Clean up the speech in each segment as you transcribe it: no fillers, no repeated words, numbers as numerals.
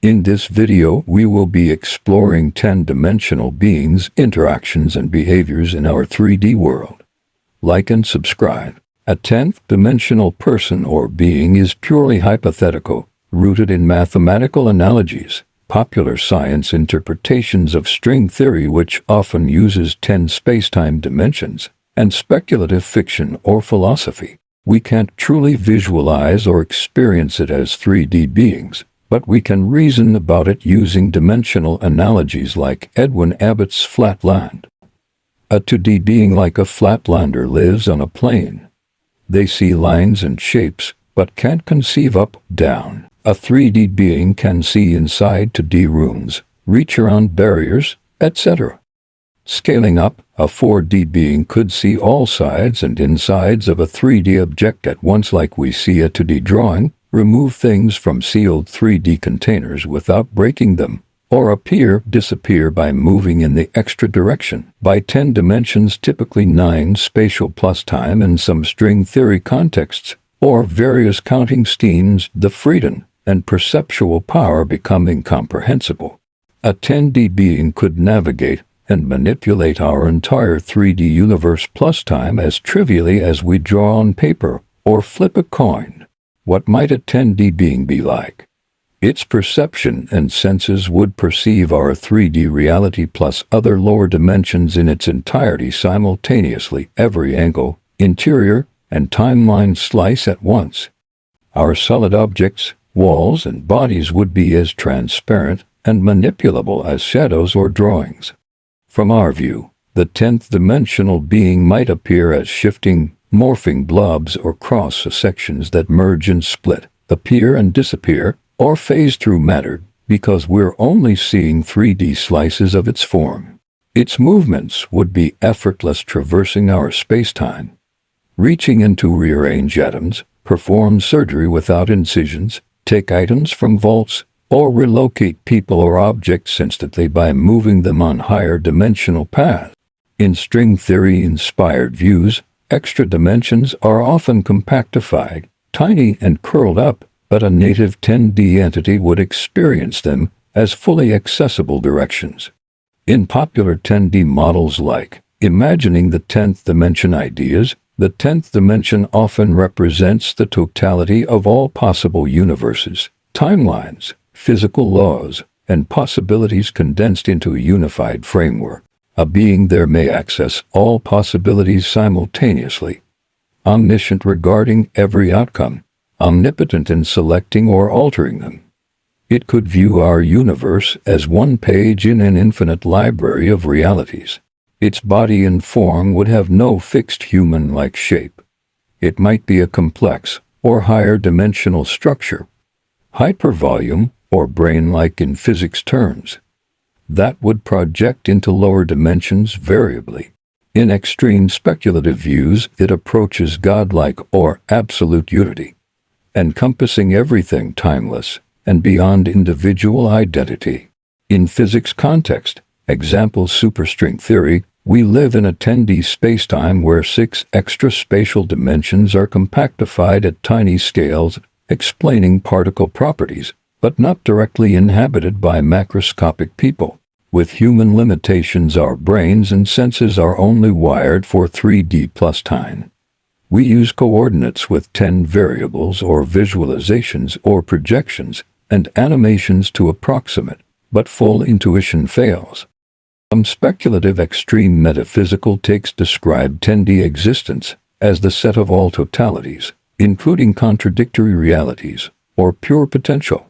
In this video, we will be exploring 10-dimensional beings, interactions, and behaviors in our 3D world. Like and subscribe. A 10th-dimensional person or being is purely hypothetical, rooted in mathematical analogies, popular science interpretations of string theory which often uses 10 spacetime dimensions, and speculative fiction or philosophy. We can't truly visualize or experience it as 3D beings, but we can reason about it using dimensional analogies like Edwin Abbott's Flatland. A 2D being like a flatlander lives on a plane. They see lines and shapes, but can't conceive up, down. A 3D being can see inside 2D rooms, reach around barriers, etc. Scaling up, a 4D being could see all sides and insides of a 3D object at once like we see a 2D drawing, remove things from sealed 3D containers without breaking them, or appear, disappear by moving in the extra direction. By 10 dimensions, typically 9 spatial plus time in some string theory contexts, or various counting schemes, the freedom and perceptual power become incomprehensible. A 10D being could navigate and manipulate our entire 3D universe plus time as trivially as we draw on paper or flip a coin. What might a 10D being be like? Its perception and senses would perceive our 3D reality plus other lower dimensions in its entirety simultaneously, every angle, interior, and timeline slice at once. Our solid objects, walls, and bodies would be as transparent and manipulable as shadows or drawings. From our view, the 10th dimensional being might appear as shifting, morphing blobs or cross-sections that merge and split, appear and disappear, or phase through matter, because we're only seeing 3D slices of its form. Its movements would be effortless, traversing our spacetime, reaching in to rearrange atoms, perform surgery without incisions, take items from vaults, or relocate people or objects instantly by moving them on higher dimensional paths. In string theory-inspired views, extra dimensions are often compactified, tiny and curled up, but a native 10D entity would experience them as fully accessible directions. In popular 10D models like Imagining the 10th Dimension ideas, the 10th dimension often represents the totality of all possible universes, timelines, physical laws, and possibilities condensed into a unified framework. A being there may access all possibilities simultaneously, omniscient regarding every outcome, omnipotent in selecting or altering them. It could view our universe as one page in an infinite library of realities. Its body and form would have no fixed human-like shape. It might be a complex or higher dimensional structure, hypervolume or brain-like in physics terms, that would project into lower dimensions variably. In extreme speculative views, it approaches godlike or absolute unity, encompassing everything timeless and beyond individual identity. In physics context, example superstring theory, we live in a 10D spacetime where 6 extra spatial dimensions are compactified at tiny scales, explaining particle properties, but not directly inhabited by macroscopic people. With human limitations, our brains and senses are only wired for 3D plus time. We use coordinates with 10 variables or visualizations or projections and animations to approximate, but full intuition fails. Some speculative extreme metaphysical takes describe 10D existence as the set of all totalities, including contradictory realities, or pure potential.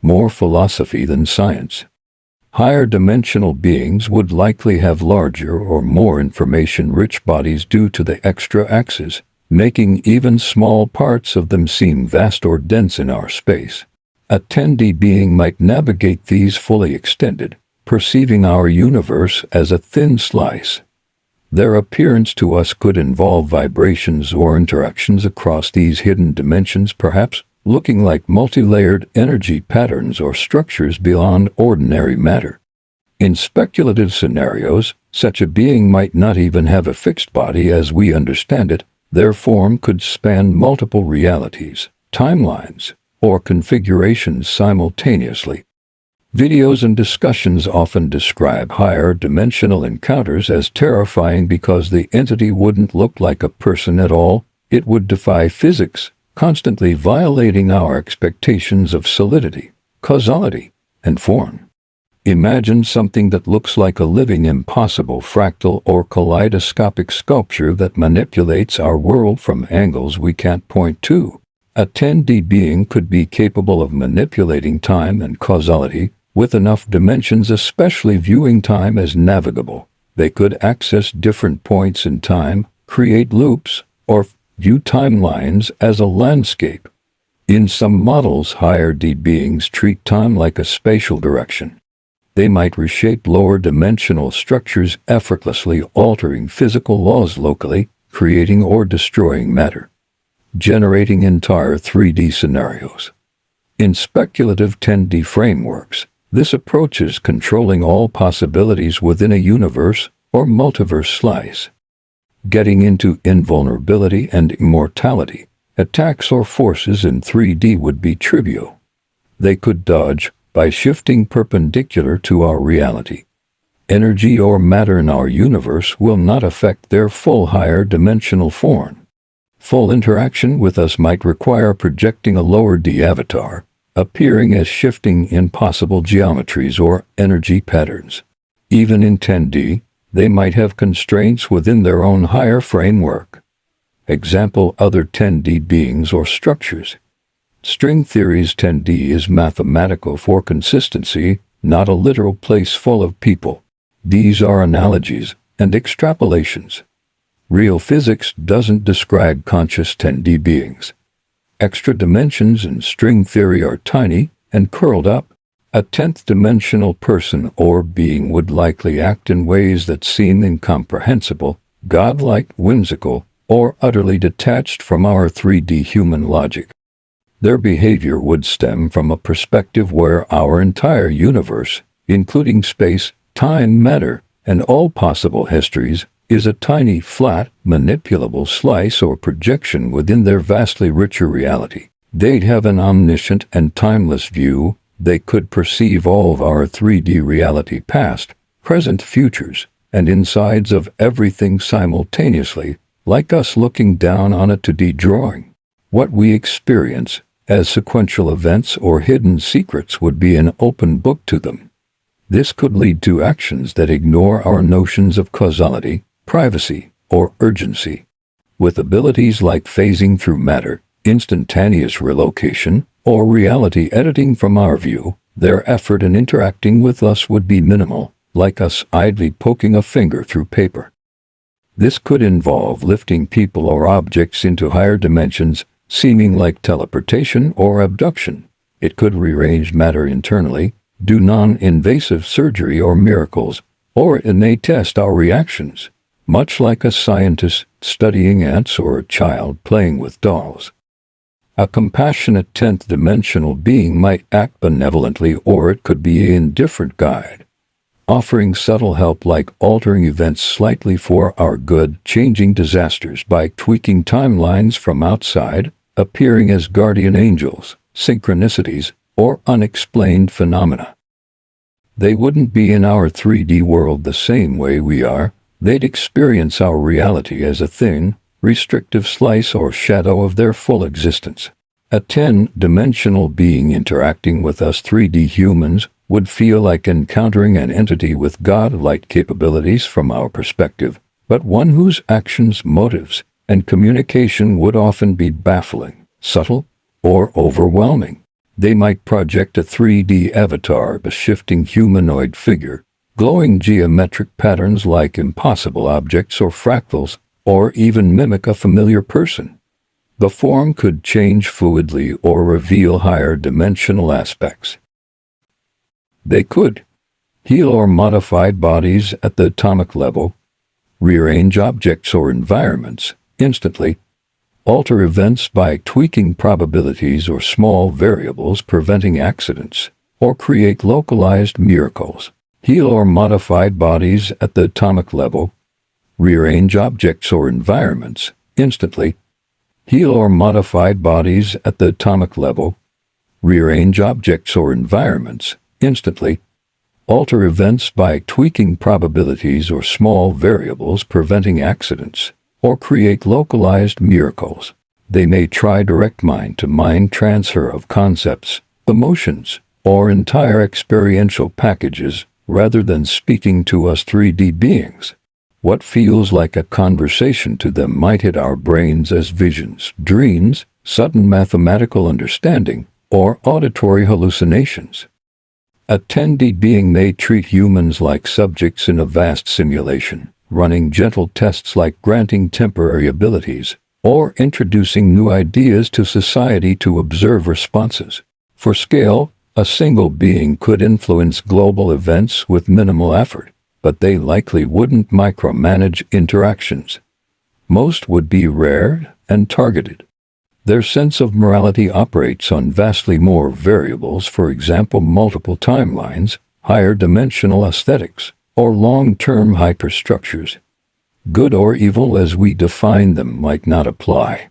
More philosophy than science. Higher dimensional beings would likely have larger or more information-rich bodies due to the extra axes, making even small parts of them seem vast or dense in our space. A 10D being might navigate these fully extended, perceiving our universe as a thin slice. Their appearance to us could involve vibrations or interactions across these hidden dimensions, perhaps looking like multi-layered energy patterns or structures beyond ordinary matter. In speculative scenarios, such a being might not even have a fixed body as we understand it. Their form could span multiple realities, timelines, or configurations simultaneously. Videos and discussions often describe higher dimensional encounters as terrifying because the entity wouldn't look like a person at all. It would defy physics, constantly violating our expectations of solidity, causality, and form. Imagine something that looks like a living impossible fractal or kaleidoscopic sculpture that manipulates our world from angles we can't point to. A 10D being could be capable of manipulating time and causality with enough dimensions, especially viewing time as navigable. They could access different points in time, create loops, or view timelines as a landscape. In some models, higher D beings treat time like a spatial direction. They might reshape lower dimensional structures effortlessly, altering physical laws locally, creating or destroying matter, generating entire 3D scenarios. In speculative 10D frameworks, this approach is controlling all possibilities within a universe or multiverse slice. Getting into invulnerability and immortality, attacks or forces in 3D would be trivial. They could dodge by shifting perpendicular to our reality. Energy or matter in our universe will not affect their full higher dimensional form. Full interaction with us might require projecting a lower D avatar, appearing as shifting impossible geometries or energy patterns. Even in 10D, they might have constraints within their own higher framework. Example: other 10D beings or structures. String theory's 10D is mathematical for consistency, not a literal place full of people. These are analogies and extrapolations. Real physics doesn't describe conscious 10D beings. Extra dimensions in string theory are tiny and curled up. A 10th dimensional person or being would likely act in ways that seem incomprehensible, godlike, whimsical, or utterly detached from our 3D human logic. Their behavior would stem from a perspective where our entire universe, including space, time, matter, and all possible histories, is a tiny, flat, manipulable slice or projection within their vastly richer reality. They'd have an omniscient and timeless view. They could perceive all of our 3D reality, past, present, futures, and insides of everything simultaneously, like us looking down on a 2D drawing. What we experience as sequential events or hidden secrets would be an open book to them. This could lead to actions that ignore our notions of causality, privacy, or urgency. With abilities like phasing through matter, instantaneous relocation, or reality editing from our view, their effort in interacting with us would be minimal, like us idly poking a finger through paper. This could involve lifting people or objects into higher dimensions, seeming like teleportation or abduction. It could rearrange matter internally, do non-invasive surgery or miracles, or it may test our reactions, much like a scientist studying ants or a child playing with dolls. A compassionate 10th dimensional being might act benevolently, or it could be an indifferent guide, offering subtle help like altering events slightly for our good, changing disasters by tweaking timelines from outside, appearing as guardian angels, synchronicities, or unexplained phenomena. They wouldn't be in our 3D world the same way we are. They'd experience our reality as a thin, restrictive slice or shadow of their full existence. A 10-dimensional being interacting with us 3D humans would feel like encountering an entity with godlike capabilities from our perspective, but one whose actions, motives, and communication would often be baffling, subtle, or overwhelming. They might project a 3D avatar, a shifting humanoid figure, glowing geometric patterns like impossible objects or fractals, or even mimic a familiar person. The form could change fluidly or reveal higher dimensional aspects. They could heal or modify bodies at the atomic level, rearrange objects or environments instantly, alter events by tweaking probabilities or small variables preventing accidents, or create localized miracles. Heal or modify bodies at the atomic level, rearrange objects or environments instantly, heal or modify bodies at the atomic level, rearrange objects or environments instantly, alter events by tweaking probabilities or small variables preventing accidents, or create localized miracles. They may try direct mind-to-mind transfer of concepts, emotions, or entire experiential packages rather than speaking to us 3D beings. What feels like a conversation to them might hit our brains as visions, dreams, sudden mathematical understanding, or auditory hallucinations. A 10D being may treat humans like subjects in a vast simulation, running gentle tests like granting temporary abilities, or introducing new ideas to society to observe responses. For scale, a single being could influence global events with minimal effort, but they likely wouldn't micromanage interactions. Most would be rare and targeted. Their sense of morality operates on vastly more variables, for example, multiple timelines, higher dimensional aesthetics, or long-term hyperstructures. Good or evil as we define them might not apply.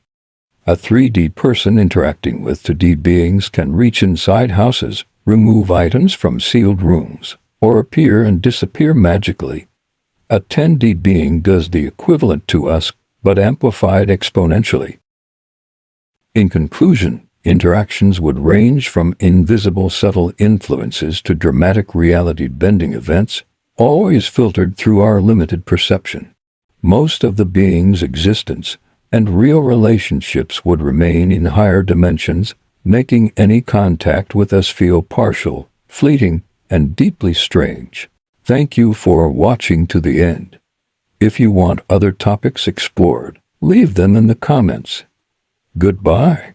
A 3D person interacting with 2D beings can reach inside houses, remove items from sealed rooms, or appear and disappear magically. A 10D being does the equivalent to us, but amplified exponentially. In conclusion, interactions would range from invisible subtle influences to dramatic reality-bending events, always filtered through our limited perception. Most of the being's existence and real relationships would remain in higher dimensions, making any contact with us feel partial, fleeting, and deeply strange. Thank you for watching to the end. If you want other topics explored, leave them in the comments. Goodbye.